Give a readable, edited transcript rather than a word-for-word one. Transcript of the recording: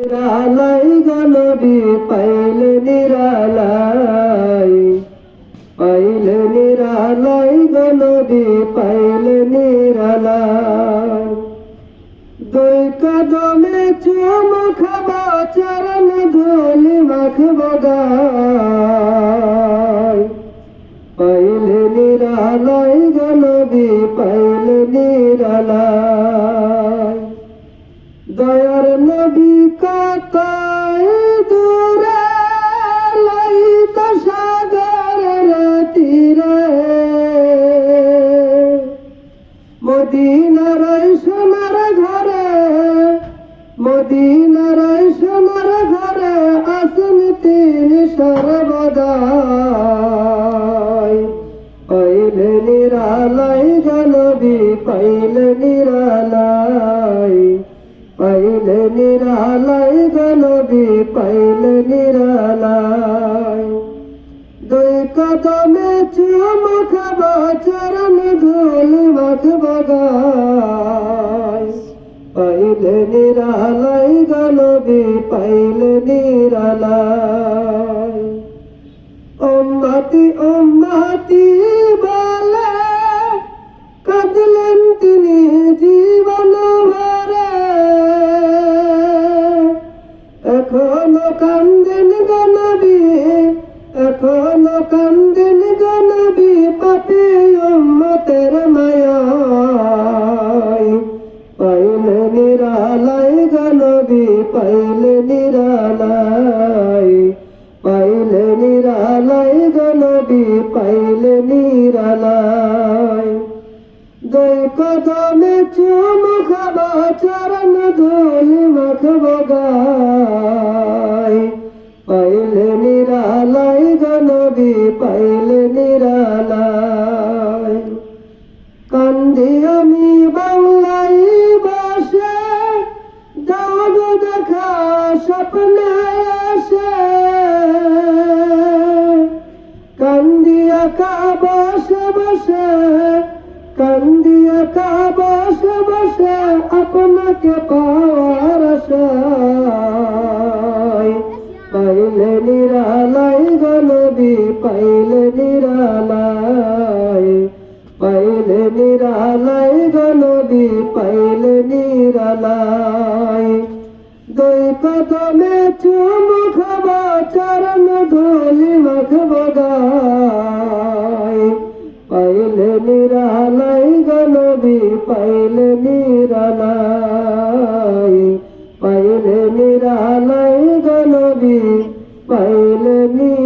নিরালাই গনবি পাইলে নিরালাই, পাইলে নিরালাই গনবি পাইলে নিরালাই। দুই কদমে চুম খাবা চরণ ধুলি মাখব গায়, পাইলে নিরালাই গনবি পাইলে নিরালাই। দয়ার নবী কতই দূরে লাইত সাগরের তীরে, মদিনার সোনার ঘরে, মদিনার সোনার ঘরে আসেন তিনি সর্বদাই। পাইলে নিরালাই গনবি পাইলে নিরালাই, পাইলে নিরালাই গনবি পাইলে নিরালাই। দুই কদমে চুম খাবা চরণ ধুলি মাখব গায়, পাইলে নিরালাই গনবি পাইলে নিরালাই। উম্মতি উম্মতি বলে কাঁদলেন তিনি জীবন ভরে, এখনো কান্দেন গনবি, এখনো কান্দেন গনবি পাপী উম্মতের মায়ায়। পাইলে নিরালাই গনবি পাইলে নিরালাই, পাইলে নিরালাই গনবি পাইলে নিরালাই। দুই কদমে চুম খাবা চরণ ধুলি মাখব গায়, পাইলে নিরালাই গনবি পাইলে নিরালাই। কান্দি আমি বাংলাই বসে, দাগ দেখা স্বপ্নে আসে, কান্দি একা বসে বসে, কান্দি একা বসে বসে আপনাকে পাওয়ার আশায়। পাইলে নিরালাই গনবি পাইলে নিরালাই, পাইলে নিরালাই গনবি পাইলে নিরালাই। দুই কদমে চুম খাবা চরণ ধুলি মাখব গায়, পাইলে নিরালাই গনবি পাইলে নিরালাই, পাইলে নিরালাই গনবি পাইলে নিরালাই।